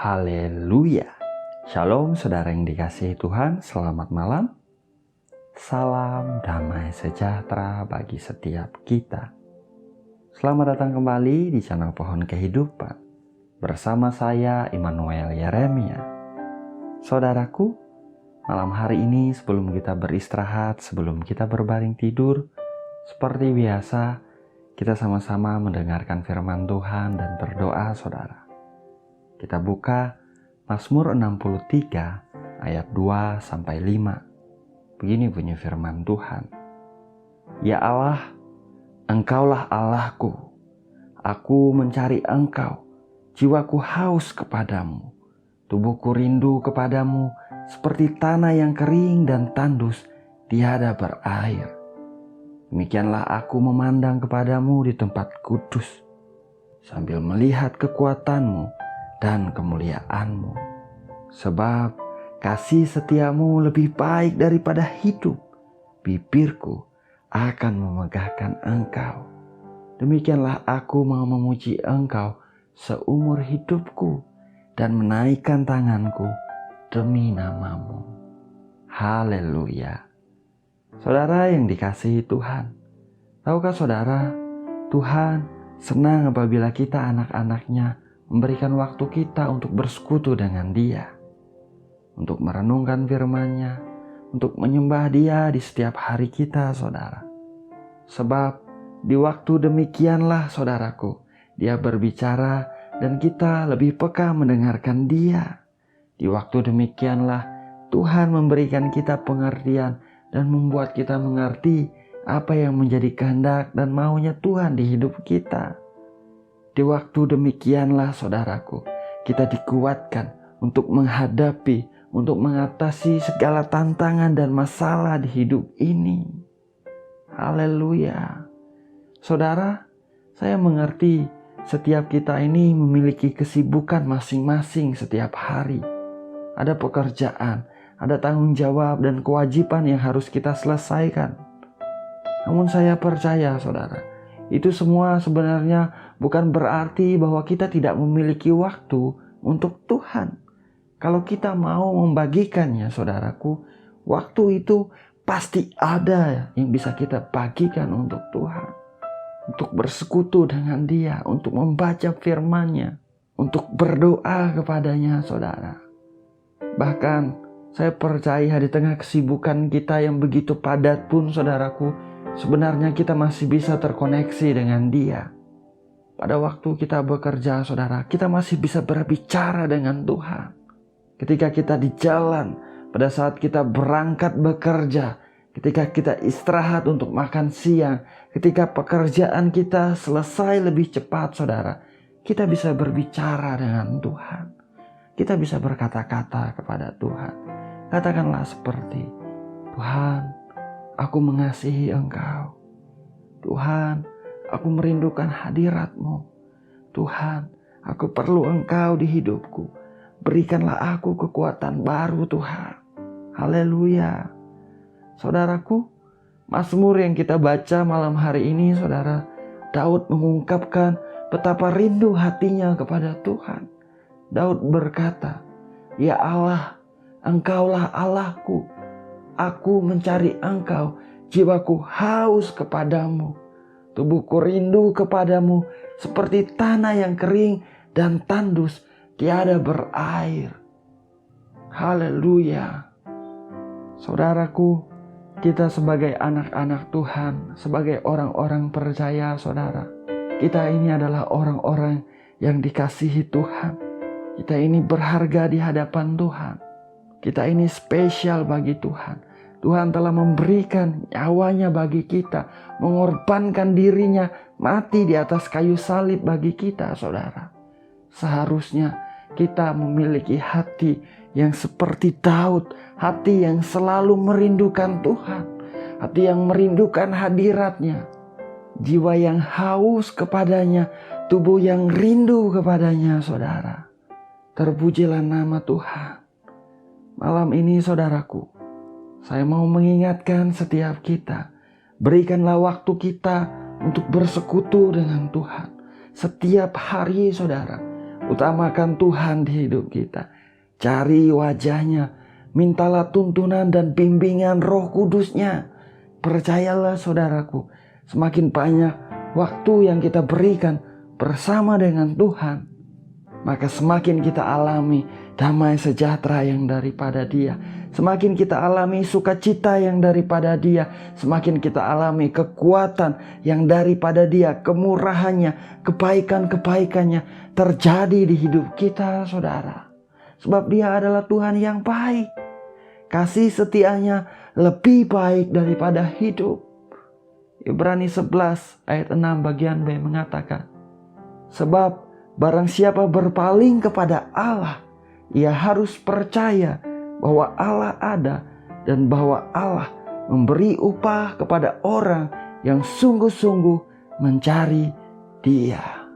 Haleluya. Shalom saudara yang dikasihi Tuhan, selamat malam. Salam damai sejahtera bagi setiap kita. Selamat datang kembali di channel Pohon Kehidupan. Bersama saya Immanuel Yeremia. Saudaraku, malam hari ini sebelum kita beristirahat, sebelum kita berbaring tidur, seperti biasa, kita sama-sama mendengarkan firman Tuhan dan berdoa saudara. Kita buka Mazmur 63 ayat 2-5. Begini bunyi firman Tuhan. Ya Allah, Engkaulah Allahku. Aku mencari Engkau. Jiwaku haus kepadamu. Tubuhku rindu kepadamu seperti tanah yang kering dan tandus tiada berair. Demikianlah aku memandang kepadamu di tempat kudus, sambil melihat kekuatanmu dan kemuliaanmu. Sebab kasih setiamu lebih baik daripada hidup. Bibirku akan memegahkan Engkau. Demikianlah aku mau memuji Engkau seumur hidupku dan menaikkan tanganku demi namamu. Haleluya. Saudara yang dikasihi Tuhan, tahukah saudara, Tuhan senang apabila kita anak-anaknya memberikan waktu kita untuk bersekutu dengan Dia, untuk merenungkan firman-Nya, untuk menyembah Dia di setiap hari kita, saudara. Sebab di waktu demikianlah, saudaraku, Dia berbicara dan kita lebih peka mendengarkan Dia. Di waktu demikianlah Tuhan memberikan kita pengertian dan membuat kita mengerti apa yang menjadi kehendak dan maunya Tuhan di hidup kita. Di waktu demikianlah saudaraku, kita dikuatkan untuk menghadapi, untuk mengatasi segala tantangan dan masalah di hidup ini. Haleluya. Saudara, saya mengerti setiap kita ini memiliki kesibukan masing-masing setiap hari. Ada pekerjaan, ada tanggung jawab dan kewajiban yang harus kita selesaikan. Namun saya percaya saudara, itu semua sebenarnya bukan berarti bahwa kita tidak memiliki waktu untuk Tuhan. Kalau kita mau membagikannya, saudaraku, waktu itu pasti ada yang bisa kita bagikan untuk Tuhan. Untuk bersekutu dengan Dia, untuk membaca firman-Nya, untuk berdoa kepadanya, saudara. Bahkan saya percaya di tengah kesibukan kita yang begitu padat pun, saudaraku, sebenarnya kita masih bisa terkoneksi dengan Dia. Pada waktu kita bekerja, saudara, kita masih bisa berbicara dengan Tuhan. Ketika kita di jalan, pada saat kita berangkat bekerja, ketika kita istirahat untuk makan siang, ketika pekerjaan kita selesai lebih cepat, saudara, kita bisa berbicara dengan Tuhan. Kita bisa berkata-kata kepada Tuhan. Katakanlah seperti, Tuhan, aku mengasihi Engkau. Tuhan, aku merindukan hadirat-Mu. Tuhan, aku perlu Engkau di hidupku. Berikanlah aku kekuatan baru, Tuhan. Haleluya. Saudaraku, Mazmur yang kita baca malam hari ini, saudara, Daud mengungkapkan betapa rindu hatinya kepada Tuhan. Daud berkata, Ya Allah, Engkaulah Allahku. Aku mencari Engkau, jiwaku haus kepadamu. Tubuhku rindu kepadamu seperti tanah yang kering dan tandus tiada berair. Haleluya. Saudaraku, kita sebagai anak-anak Tuhan, sebagai orang-orang percaya, saudara, kita ini adalah orang-orang yang dikasihi Tuhan. Kita ini berharga di hadapan Tuhan. Kita ini spesial bagi Tuhan. Tuhan telah memberikan nyawanya bagi kita, mengorbankan dirinya, mati di atas kayu salib bagi kita, saudara. Seharusnya kita memiliki hati yang seperti Daud, hati yang selalu merindukan Tuhan, hati yang merindukan hadirat-Nya, jiwa yang haus kepadanya, tubuh yang rindu kepadanya, saudara. Terpujilah nama Tuhan. Malam ini, saudaraku, saya mau mengingatkan setiap kita, berikanlah waktu kita untuk bersekutu dengan Tuhan. Setiap hari, saudara, Utamakan Tuhan di hidup kita. Cari wajah-Nya. Mintalah tuntunan dan bimbingan Roh Kudus-Nya. Percayalah saudaraku, semakin banyak waktu yang kita berikan bersama dengan Tuhan, maka semakin kita alami damai sejahtera yang daripada Dia. Semakin kita alami sukacita yang daripada Dia. Semakin kita alami kekuatan yang daripada Dia. Kemurahannya, kebaikan-kebaikannya terjadi di hidup kita, saudara. Sebab Dia adalah Tuhan yang baik. Kasih setianya lebih baik daripada hidup. Ibrani 11 ayat 6 bagian B mengatakan, sebab barang siapa berpaling kepada Allah, ia harus percaya bahwa Allah ada dan bahwa Allah memberi upah kepada orang yang sungguh-sungguh mencari Dia.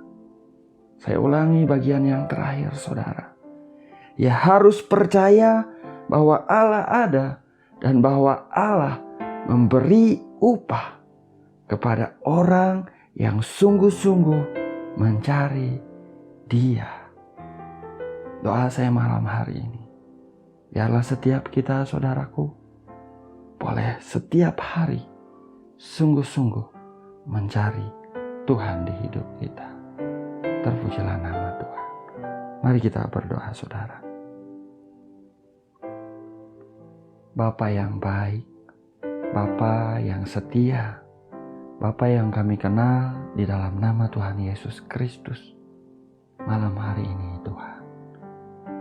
Saya ulangi bagian yang terakhir, saudara. Ia harus percaya bahwa Allah ada dan bahwa Allah memberi upah kepada orang yang sungguh-sungguh mencari Dia. Doa saya malam hari ini, biarlah setiap kita, saudaraku, boleh setiap hari sungguh-sungguh mencari Tuhan di hidup kita. Terpujilah nama Tuhan. Mari kita berdoa, saudara. Bapa yang baik, Bapa yang setia, Bapa yang kami kenal di dalam nama Tuhan Yesus Kristus, malam hari ini Tuhan,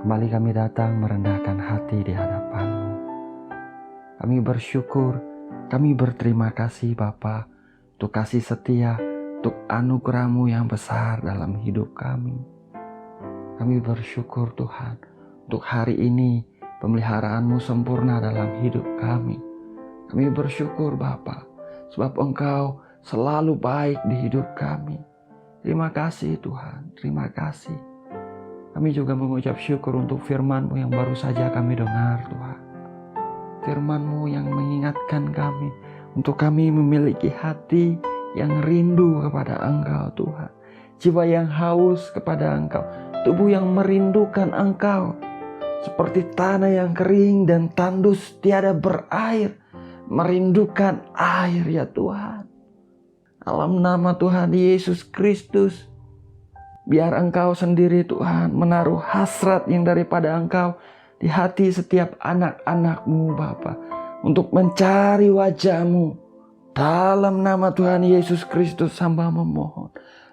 kembali kami datang merendahkan hati di hadapan-Mu. Kami bersyukur, kami berterima kasih Bapa, untuk kasih setia, untuk anugerah-Mu yang besar dalam hidup kami. Kami bersyukur Tuhan, untuk hari ini pemeliharaan-Mu sempurna dalam hidup kami. Kami bersyukur Bapa, sebab Engkau selalu baik di hidup kami. Terima kasih Tuhan, terima kasih. Kami juga mengucap syukur untuk firman-Mu yang baru saja kami dengar Tuhan. Firman-Mu yang mengingatkan kami untuk kami memiliki hati yang rindu kepada Engkau Tuhan. Jiwa yang haus kepada Engkau, tubuh yang merindukan Engkau. Seperti tanah yang kering dan tandus tiada berair, merindukan air ya Tuhan. Dalam nama Tuhan Yesus Kristus, biar Engkau sendiri Tuhan menaruh hasrat yang daripada Engkau di hati setiap anak-anak-Mu Bapa, untuk mencari wajah-Mu. Dalam nama Tuhan Yesus Kristus hamba memohon,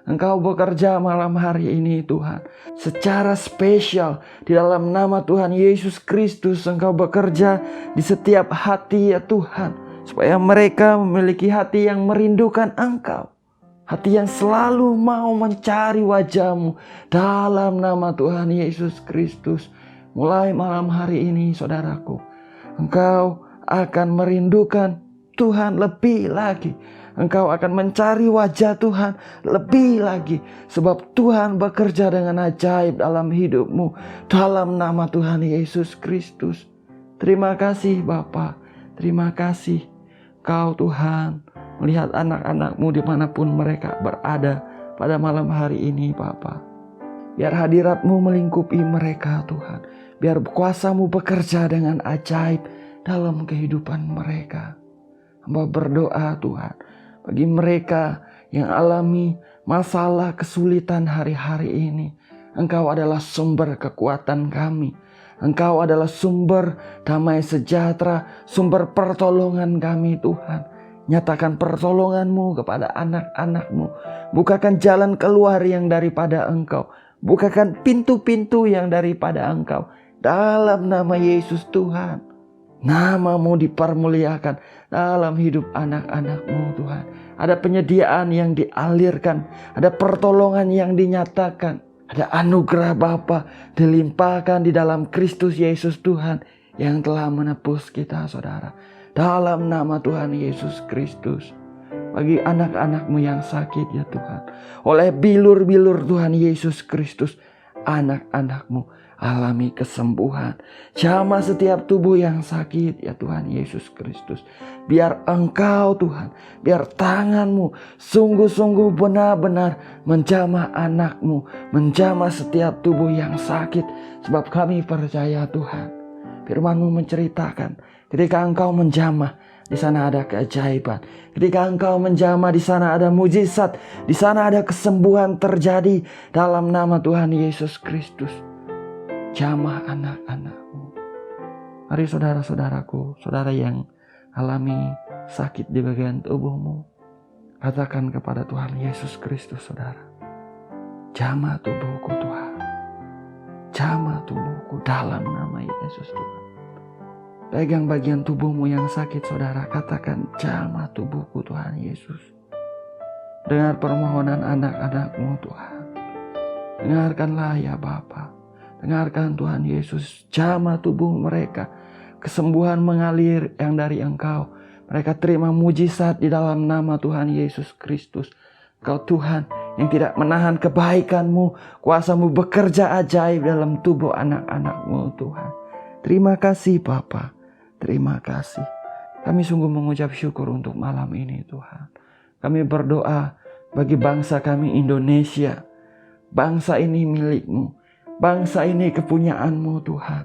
Engkau bekerja malam hari ini Tuhan, secara spesial di dalam nama Tuhan Yesus Kristus. Engkau bekerja di setiap hati ya Tuhan, supaya mereka memiliki hati yang merindukan Engkau, hati yang selalu mau mencari wajah-Mu. Dalam nama Tuhan Yesus Kristus, mulai malam hari ini saudaraku, Engkau akan merindukan Tuhan lebih lagi. Engkau akan mencari wajah Tuhan lebih lagi, sebab Tuhan bekerja dengan ajaib dalam hidupmu. Dalam nama Tuhan Yesus Kristus. Terima kasih Bapa, terima kasih Kau Tuhan melihat anak-anak-Mu dimanapun mereka berada pada malam hari ini Bapa. Biar hadirat-Mu melingkupi mereka Tuhan. Biar kuasa-Mu bekerja dengan ajaib dalam kehidupan mereka. Hamba berdoa Tuhan, bagi mereka yang alami masalah kesulitan hari-hari ini, Engkau adalah sumber kekuatan kami. Engkau adalah sumber damai sejahtera, sumber pertolongan kami Tuhan. Nyatakan pertolongan-Mu kepada anak-anak-Mu. Bukakan jalan keluar yang daripada Engkau. Bukakan pintu-pintu yang daripada Engkau. Dalam nama Yesus Tuhan, nama-Mu dipermuliakan dalam hidup anak-anak-Mu Tuhan. Ada penyediaan yang dialirkan, ada pertolongan yang dinyatakan, ada anugerah Bapa dilimpahkan di dalam Kristus Yesus Tuhan yang telah menebus kita saudara. Dalam nama Tuhan Yesus Kristus, bagi anak-anak-Mu yang sakit ya Tuhan, oleh bilur-bilur Tuhan Yesus Kristus, anak-anak-Mu alami kesembuhan. Jamah setiap tubuh yang sakit ya Tuhan Yesus Kristus. Biar Engkau Tuhan, biar tangan-Mu sungguh-sungguh benar-benar menjamah anak-Mu, menjamah setiap tubuh yang sakit. Sebab kami percaya Tuhan, firman-Mu menceritakan ketika Engkau menjamah, di sana ada keajaiban. Ketika Engkau menjamah, di sana ada mujizat. Di sana ada kesembuhan terjadi dalam nama Tuhan Yesus Kristus. Jamah anak-anak-Mu. Mari saudara-saudaraku, saudara yang alami sakit di bagian tubuhmu, katakan kepada Tuhan Yesus Kristus, saudara. Jamah tubuhku Tuhan. Jamah tubuhku dalam nama Yesus Tuhan. Pegang bagian tubuhmu yang sakit, saudara. Katakan, jamah tubuhku Tuhan Yesus. Dengar permohonan anak-anak-Mu Tuhan. Dengarkanlah ya Bapa. Dengarkan Tuhan Yesus. Jamah tubuh mereka. Kesembuhan mengalir yang dari Engkau. Mereka terima mujizat di dalam nama Tuhan Yesus Kristus. Engkau Tuhan yang tidak menahan kebaikan-Mu. Kuasa-Mu bekerja ajaib dalam tubuh anak-anak-Mu Tuhan. Terima kasih Bapa. Terima kasih. Kami sungguh mengucap syukur untuk malam ini Tuhan. Kami berdoa bagi bangsa kami Indonesia. Bangsa ini milik-Mu. Bangsa ini kepunyaan-Mu Tuhan.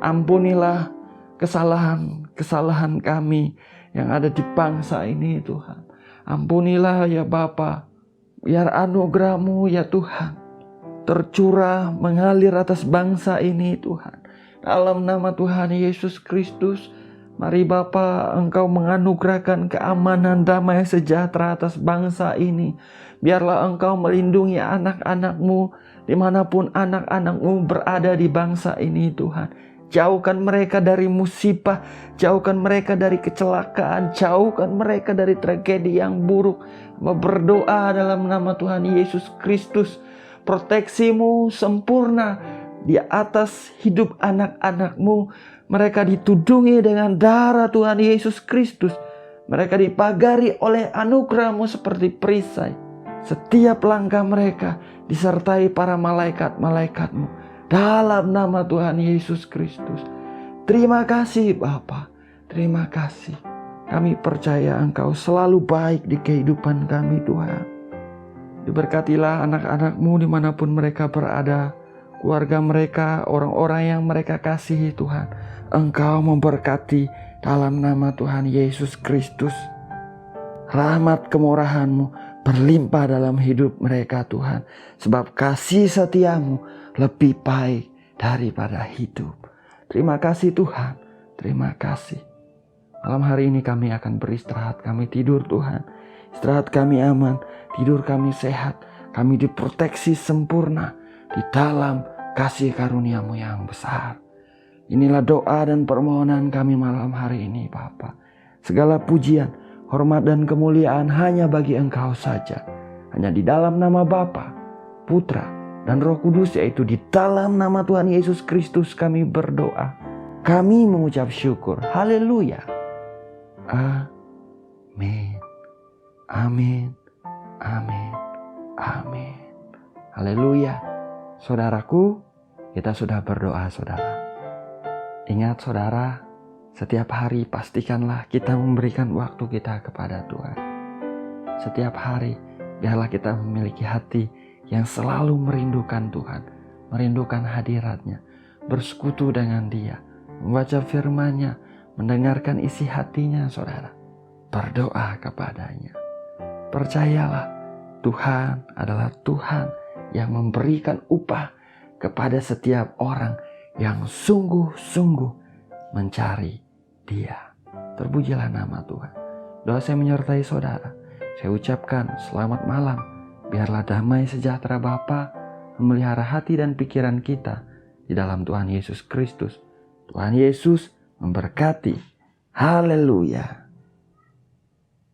Ampunilah kesalahan kami yang ada di bangsa ini Tuhan. Ampunilah ya Bapa. Biar anugerah-Mu ya Tuhan tercurah mengalir atas bangsa ini Tuhan. Dalam nama Tuhan Yesus Kristus, mari Bapa, Engkau menganugerahkan keamanan, damai sejahtera atas bangsa ini. Biarlah Engkau melindungi anak-anak-Mu dimanapun anak-anak-Mu berada di bangsa ini Tuhan. Jauhkan mereka dari musibah, jauhkan mereka dari kecelakaan, jauhkan mereka dari tragedi yang buruk. Berdoa dalam nama Tuhan Yesus Kristus, proteksi-Mu sempurna di atas hidup anak-anak-Mu. Mereka ditudungi dengan darah Tuhan Yesus Kristus. Mereka dipagari oleh anugerah-Mu seperti perisai. Setiap langkah mereka disertai para malaikat-malaikat-Mu. Dalam nama Tuhan Yesus Kristus. Terima kasih Bapa. Terima kasih. Kami percaya Engkau selalu baik di kehidupan kami Tuhan. Diberkatilah anak-anak-Mu dimanapun mereka berada. Keluarga mereka, orang-orang yang mereka kasihi Tuhan. Engkau memberkati dalam nama Tuhan Yesus Kristus. Rahmat kemurahan-Mu berlimpah dalam hidup mereka Tuhan. Sebab kasih setia-Mu lebih baik daripada hidup. Terima kasih Tuhan. Terima kasih. Malam hari ini kami akan beristirahat. Kami tidur Tuhan. Istirahat kami aman. Tidur kami sehat. Kami diproteksi sempurna di dalam kasih karunia-Mu yang besar. Inilah doa dan permohonan kami malam hari ini Bapa. Segala pujian, hormat dan kemuliaan hanya bagi Engkau saja. Hanya di dalam nama Bapa, Putra dan Roh Kudus, yaitu di dalam nama Tuhan Yesus Kristus kami berdoa. Kami mengucap syukur. Haleluya. Amin. Amin. Amin. Amin. Haleluya. Saudaraku, kita sudah berdoa saudara. Ingat saudara, setiap hari pastikanlah kita memberikan waktu kita kepada Tuhan. Setiap hari, biarlah kita memiliki hati yang selalu merindukan Tuhan, merindukan hadirat-Nya, bersekutu dengan Dia, membaca firman-Nya, mendengarkan isi hatinya saudara. Berdoa kepada-Nya. Percayalah, Tuhan adalah Tuhan yang memberikan upah kepada setiap orang yang sungguh-sungguh mencari Dia. Terpujilah nama Tuhan. Doa saya menyertai saudara. Saya ucapkan selamat malam. Biarlah damai sejahtera Bapa memelihara hati dan pikiran kita di dalam Tuhan Yesus Kristus. Tuhan Yesus memberkati. Haleluya.